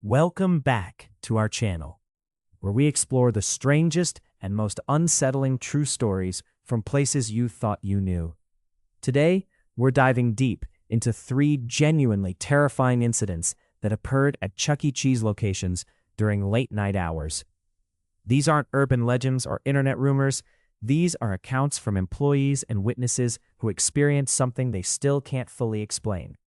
Welcome back to our channel, where we explore the strangest and most unsettling true stories from places you thought you knew. Today, we're diving deep into 3 genuinely terrifying incidents that occurred at Chuck E. Cheese locations during late-night hours. These aren't urban legends or internet rumors. These are accounts from employees and witnesses who experienced something they still can't fully explain.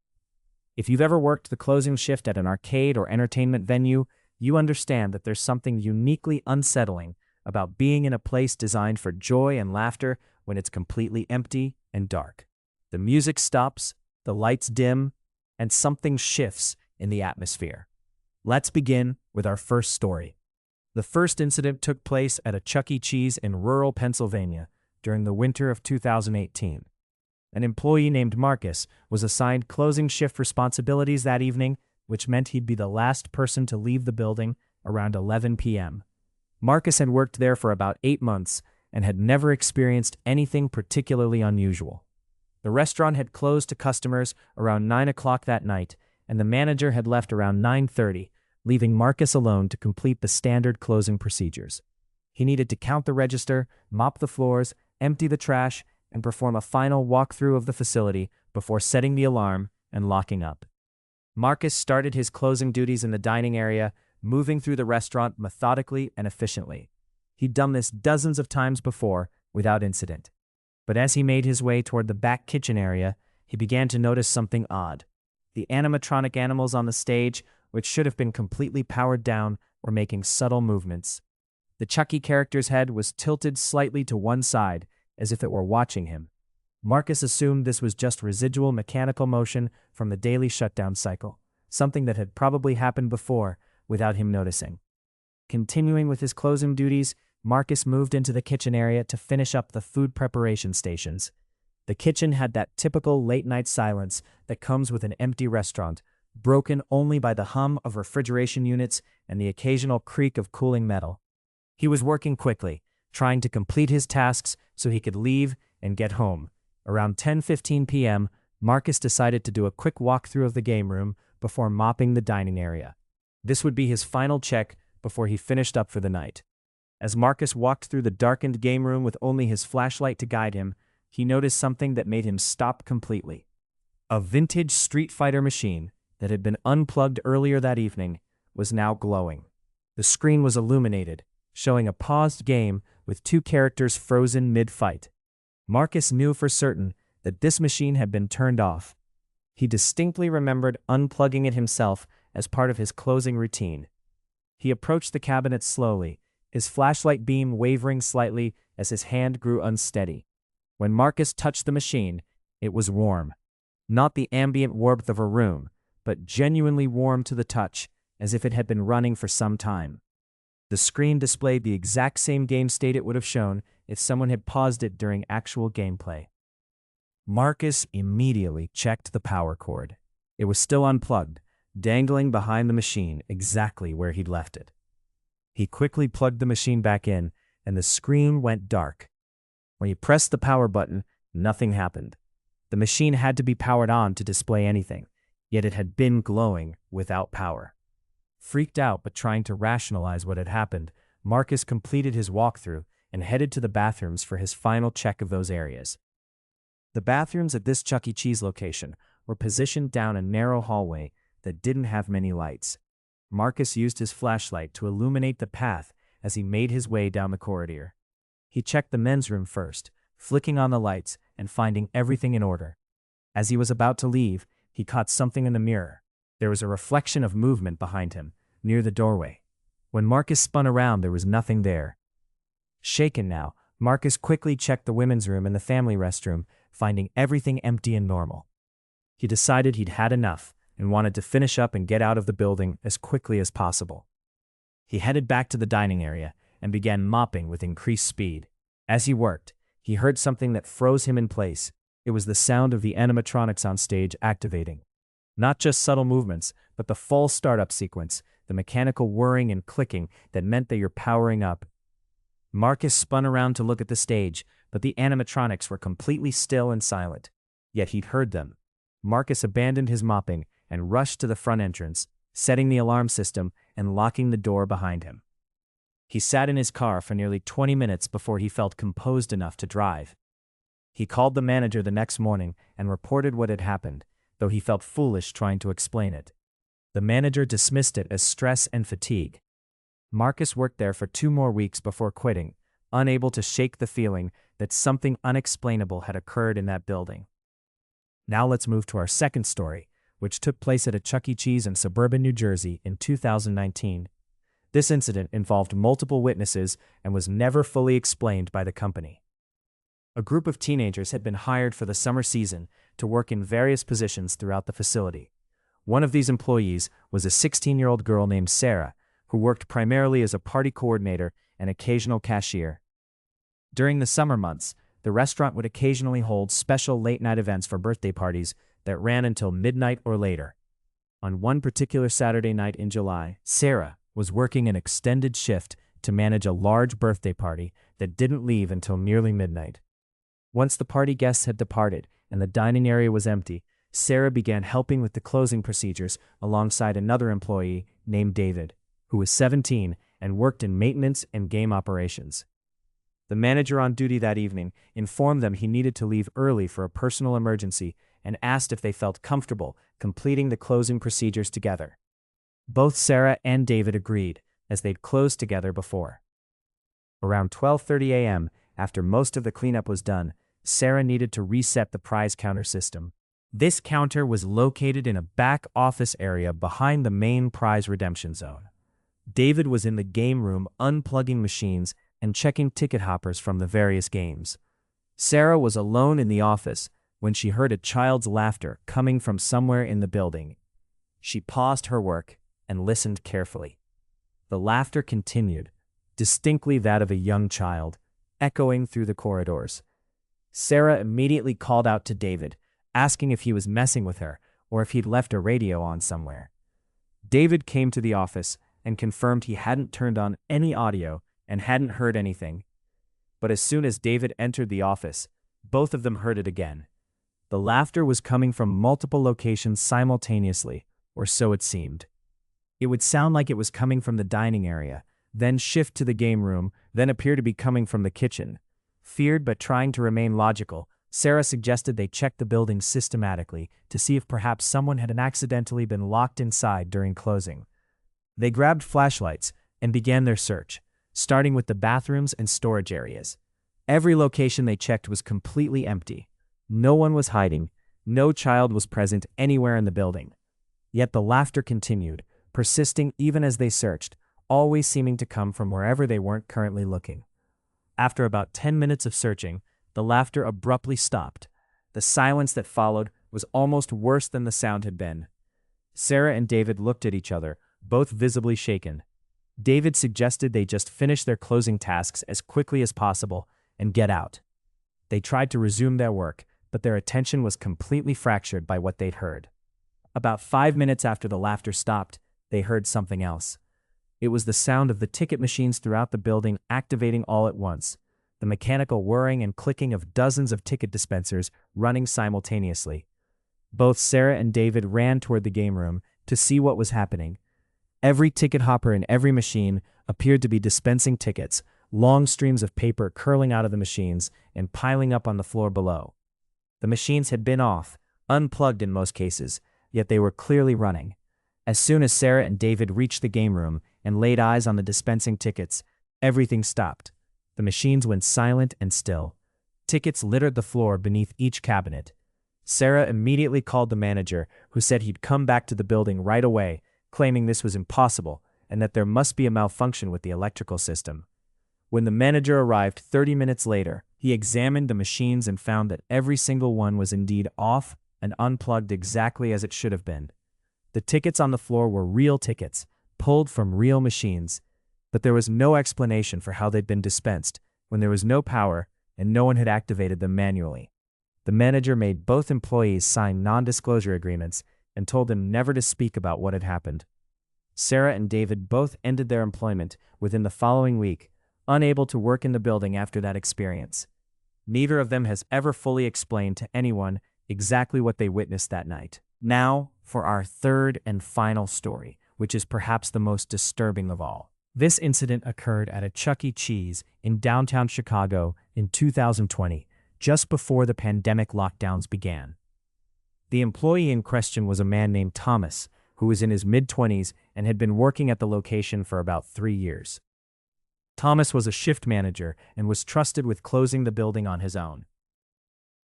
If you've ever worked the closing shift at an arcade or entertainment venue, you understand that there's something uniquely unsettling about being in a place designed for joy and laughter when it's completely empty and dark. The music stops, the lights dim, and something shifts in the atmosphere. Let's begin with our first story. The first incident took place at a Chuck E. Cheese in rural Pennsylvania during the winter of 2018. An employee named Marcus was assigned closing shift responsibilities that evening, which meant he'd be the last person to leave the building around 11 p.m. Marcus had worked there for about 8 months and had never experienced anything particularly unusual. The restaurant had closed to customers around 9 o'clock that night, and the manager had left around 9:30, leaving Marcus alone to complete the standard closing procedures. He needed to count the register, mop the floors, empty the trash, and perform a final walkthrough of the facility before setting the alarm and locking up. Marcus started his closing duties in the dining area, moving through the restaurant methodically and efficiently. He'd done this dozens of times before without incident. But as he made his way toward the back kitchen area, he began to notice something odd. The animatronic animals on the stage, which should have been completely powered down, were making subtle movements. The Chucky character's head was tilted slightly to one side, as if it were watching him. Marcus assumed this was just residual mechanical motion from the daily shutdown cycle, something that had probably happened before without him noticing. Continuing with his closing duties, Marcus moved into the kitchen area to finish up the food preparation stations. The kitchen had that typical late-night silence that comes with an empty restaurant, broken only by the hum of refrigeration units and the occasional creak of cooling metal. He was working quickly, trying to complete his tasks so he could leave and get home. Around 10:15 p.m., Marcus decided to do a quick walkthrough of the game room before mopping the dining area. This would be his final check before he finished up for the night. As Marcus walked through the darkened game room with only his flashlight to guide him, he noticed something that made him stop completely. A vintage Street Fighter machine that had been unplugged earlier that evening was now glowing. The screen was illuminated, showing a paused game with 2 characters frozen mid-fight. Marcus knew for certain that this machine had been turned off. He distinctly remembered unplugging it himself as part of his closing routine. He approached the cabinet slowly, his flashlight beam wavering slightly as his hand grew unsteady. When Marcus touched the machine, it was warm. Not the ambient warmth of a room, but genuinely warm to the touch, as if it had been running for some time. The screen displayed the exact same game state it would have shown if someone had paused it during actual gameplay. Marcus immediately checked the power cord. It was still unplugged, dangling behind the machine exactly where he'd left it. He quickly plugged the machine back in, and the screen went dark. When he pressed the power button, nothing happened. The machine had to be powered on to display anything, yet it had been glowing without power. Freaked out but trying to rationalize what had happened, Marcus completed his walkthrough and headed to the bathrooms for his final check of those areas. The bathrooms at this Chuck E. Cheese location were positioned down a narrow hallway that didn't have many lights. Marcus used his flashlight to illuminate the path as he made his way down the corridor. He checked the men's room first, flicking on the lights and finding everything in order. As he was about to leave, he caught something in the mirror. There was a reflection of movement behind him, near the doorway. When Marcus spun around, there was nothing there. Shaken now, Marcus quickly checked the women's room and the family restroom, finding everything empty and normal. He decided he'd had enough and wanted to finish up and get out of the building as quickly as possible. He headed back to the dining area and began mopping with increased speed. As he worked, he heard something that froze him in place. It was the sound of the animatronics on stage activating. Not just subtle movements, but the full startup sequence, the mechanical whirring and clicking that meant that you're powering up. Marcus spun around to look at the stage, but the animatronics were completely still and silent. Yet he'd heard them. Marcus abandoned his mopping and rushed to the front entrance, setting the alarm system and locking the door behind him. He sat in his car for nearly 20 minutes before he felt composed enough to drive. He called the manager the next morning and reported what had happened, though he felt foolish trying to explain it. The manager dismissed it as stress and fatigue. Marcus worked there for 2 more weeks before quitting, unable to shake the feeling that something unexplainable had occurred in that building. Now let's move to our second story, which took place at a Chuck E. Cheese in suburban New Jersey in 2019. This incident involved multiple witnesses and was never fully explained by the company. A group of teenagers had been hired for the summer season to work in various positions throughout the facility. One of these employees was a 16-year-old girl named Sarah, who worked primarily as a party coordinator and occasional cashier. During the summer months, the restaurant would occasionally hold special late-night events for birthday parties that ran until midnight or later. On one particular Saturday night in July, Sarah was working an extended shift to manage a large birthday party that didn't leave until nearly midnight. Once the party guests had departed and the dining area was empty, Sarah began helping with the closing procedures alongside another employee named David, who was 17 and worked in maintenance and game operations. The manager on duty that evening informed them he needed to leave early for a personal emergency and asked if they felt comfortable completing the closing procedures together. Both Sarah and David agreed, as they'd closed together before. Around 12:30 a.m., after most of the cleanup was done, Sarah needed to reset the prize counter system. This counter was located in a back office area behind the main prize redemption zone. David was in the game room unplugging machines and checking ticket hoppers from the various games. Sarah was alone in the office when she heard a child's laughter coming from somewhere in the building. She paused her work and listened carefully. The laughter continued, distinctly that of a young child, echoing through the corridors. Sarah immediately called out to David, asking if he was messing with her or if he'd left a radio on somewhere. David came to the office and confirmed he hadn't turned on any audio and hadn't heard anything. But as soon as David entered the office, both of them heard it again. The laughter was coming from multiple locations simultaneously, or so it seemed. It would sound like it was coming from the dining area, then shift to the game room, then appear to be coming from the kitchen. Feared but trying to remain logical, Sarah suggested they check the building systematically to see if perhaps someone had accidentally been locked inside during closing. They grabbed flashlights and began their search, starting with the bathrooms and storage areas. Every location they checked was completely empty. No one was hiding. No child was present anywhere in the building. Yet the laughter continued, persisting even as they searched, always seeming to come from wherever they weren't currently looking. After about 10 minutes of searching, the laughter abruptly stopped. The silence that followed was almost worse than the sound had been. Sarah and David looked at each other, both visibly shaken. David suggested they just finish their closing tasks as quickly as possible and get out. They tried to resume their work, but their attention was completely fractured by what they'd heard. About 5 minutes after the laughter stopped, they heard something else. It was the sound of the ticket machines throughout the building activating all at once, the mechanical whirring and clicking of dozens of ticket dispensers running simultaneously. Both Sarah and David ran toward the game room to see what was happening. Every ticket hopper in every machine appeared to be dispensing tickets, long streams of paper curling out of the machines and piling up on the floor below. The machines had been off, unplugged in most cases, yet they were clearly running. As soon as Sarah and David reached the game room and laid eyes on the dispensing tickets, everything stopped. The machines went silent and still. Tickets littered the floor beneath each cabinet. Sarah immediately called the manager, who said he'd come back to the building right away, claiming this was impossible and that there must be a malfunction with the electrical system. When the manager arrived 30 minutes later, he examined the machines and found that every single one was indeed off and unplugged exactly as it should have been. The tickets on the floor were real tickets, pulled from real machines, but there was no explanation for how they'd been dispensed when there was no power and no one had activated them manually. The manager made both employees sign non-disclosure agreements and told them never to speak about what had happened. Sarah and David both ended their employment within the following week, unable to work in the building after that experience. Neither of them has ever fully explained to anyone exactly what they witnessed that night. Now, for our third and final story, which is perhaps the most disturbing of all. This incident occurred at a Chuck E. Cheese in downtown Chicago in 2020, just before the pandemic lockdowns began. The employee in question was a man named Thomas, who was in his mid-20s and had been working at the location for about 3 years. Thomas was a shift manager and was trusted with closing the building on his own.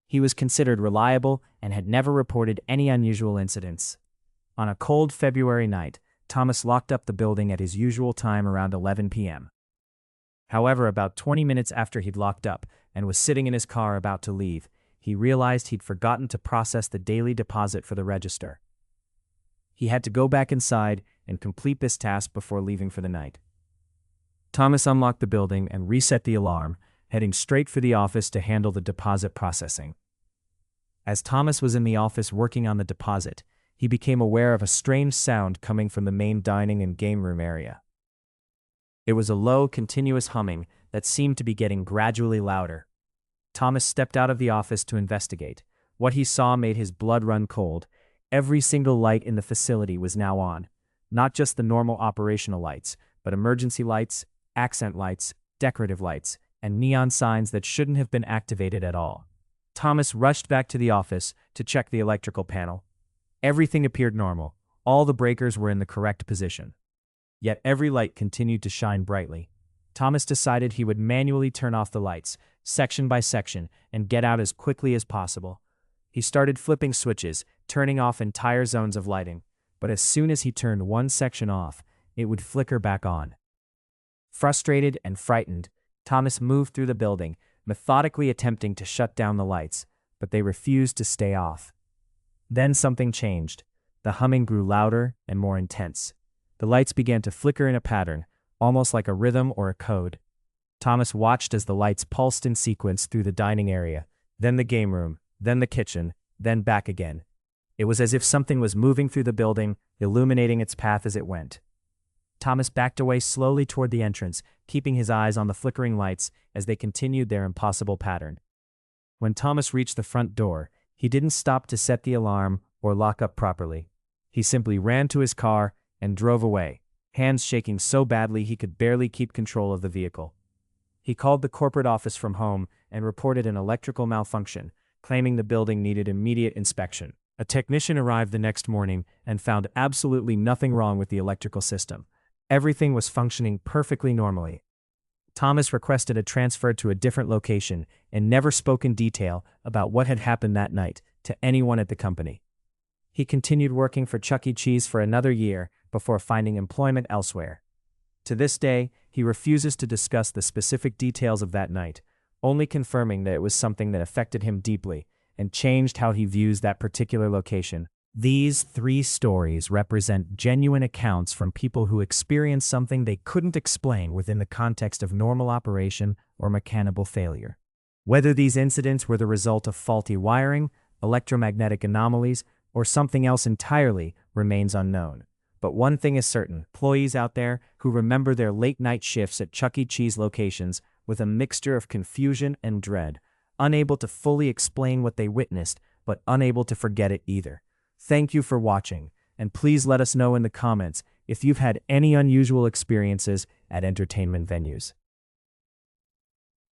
He was considered reliable and had never reported any unusual incidents. On a cold February night, Thomas locked up the building at his usual time around 11 p.m. However, about 20 minutes after he'd locked up and was sitting in his car about to leave, he realized he'd forgotten to process the daily deposit for the register. He had to go back inside and complete this task before leaving for the night. Thomas unlocked the building and reset the alarm, heading straight for the office to handle the deposit processing. As Thomas was in the office working on the deposit, he became aware of a strange sound coming from the main dining and game room area. It was a low, continuous humming that seemed to be getting gradually louder. Thomas stepped out of the office to investigate. What he saw made his blood run cold. Every single light in the facility was now on, not just the normal operational lights, but emergency lights, accent lights, decorative lights, and neon signs that shouldn't have been activated at all. Thomas rushed back to the office to check the electrical panel. Everything appeared normal. All the breakers were in the correct position. Yet every light continued to shine brightly. Thomas decided he would manually turn off the lights, section by section, and get out as quickly as possible. He started flipping switches, turning off entire zones of lighting, but as soon as he turned one section off, it would flicker back on. Frustrated and frightened, Thomas moved through the building, methodically attempting to shut down the lights, but they refused to stay off. Then something changed. The humming grew louder and more intense. The lights began to flicker in a pattern, almost like a rhythm or a code. Thomas watched as the lights pulsed in sequence through the dining area, then the game room, then the kitchen, then back again. It was as if something was moving through the building, illuminating its path as it went. Thomas backed away slowly toward the entrance, keeping his eyes on the flickering lights as they continued their impossible pattern. When Thomas reached the front door, he didn't stop to set the alarm or lock up properly. He simply ran to his car and drove away, hands shaking so badly he could barely keep control of the vehicle. He called the corporate office from home and reported an electrical malfunction, claiming the building needed immediate inspection. A technician arrived the next morning and found absolutely nothing wrong with the electrical system. Everything was functioning perfectly normally. Thomas requested a transfer to a different location and never spoke in detail about what had happened that night to anyone at the company. He continued working for Chuck E. Cheese for another year before finding employment elsewhere. To this day, he refuses to discuss the specific details of that night, only confirming that it was something that affected him deeply and changed how he views that particular location. These 3 stories represent genuine accounts from people who experienced something they couldn't explain within the context of normal operation or mechanical failure. Whether these incidents were the result of faulty wiring, electromagnetic anomalies, or something else entirely remains unknown. But one thing is certain: employees out there who remember their late-night shifts at Chuck E. Cheese locations with a mixture of confusion and dread, unable to fully explain what they witnessed, but unable to forget it either. Thank you for watching, and please let us know in the comments if you've had any unusual experiences at entertainment venues.